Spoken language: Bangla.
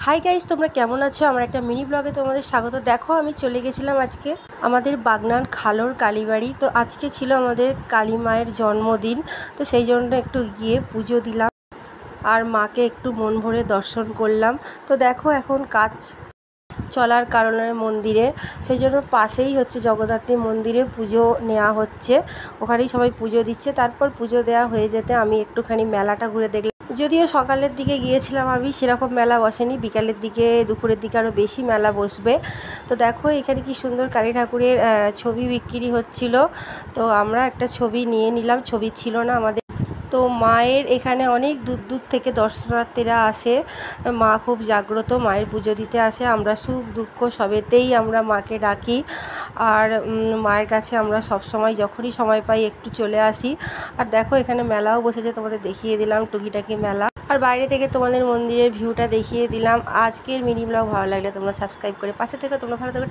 হাই গাইস, তোমরা কেমন আছো? আমার একটা মিনি ব্লগে তোমাদের স্বাগত। দেখো, আমি চলে গেছিলাম আজকে আমাদের বাগনান খালোর কালীবাড়ি। তো আজকে ছিল আমাদের কালী মায়ের জন্মদিন, তো সেই জন্য একটু গিয়ে পুজো দিলাম আর মাকে একটু মন ভরে দর্শন করলাম। তো দেখো, এখন কাজ চলার কারণে মন্দিরে, সেই জন্য পাশেই হচ্ছে জগদ্ধাত্রী মন্দিরে পুজো নেওয়া হচ্ছে, ওখানেই সবাই পুজো দিচ্ছে। তারপর পুজো দেওয়া হয়ে যেতে আমি একটুখানি মেলাটা ঘুরে দেখলাম। যদিও সকালের দিকে গিয়েছিলাম আমি, সেরকম মেলা বসেনি, বিকালের দিকে দুপুরের দিকে আরও বেশি মেলা বসবে। তো দেখো, এখানে কি সুন্দর কালী ঠাকুরের ছবি বিক্রি হচ্ছিল। তো আমরা একটা ছবি নিয়ে নিলাম, ছবি ছিল না আমাদের। তো মায়ের এখানে অনেক দূর দূর থেকে দর্শনার্থীরা আসে, মা খুব জাগ্রত, মায়ের পুজো দিতে আসে। আমরা সুখ দুঃখ সবেতেই আমরা মাকে ডাকি, আর মায়ের কাছে আমরা সব সময় যখনই সময় পাই একটু চলে আসি। আর দেখো, এখানে মেলাও বসেছে, তোমাদের দেখিয়ে দিলাম টুকিটাকি মেলা, আর বাইরে থেকে তোমাদের মন্দিরের ভিউটা দেখিয়ে দিলাম। আজকের মিনি ব্লগ ভালো লাগলে তোমরা সাবস্ক্রাইব করে পাশে থেকে তোমরা ভালো থেকো।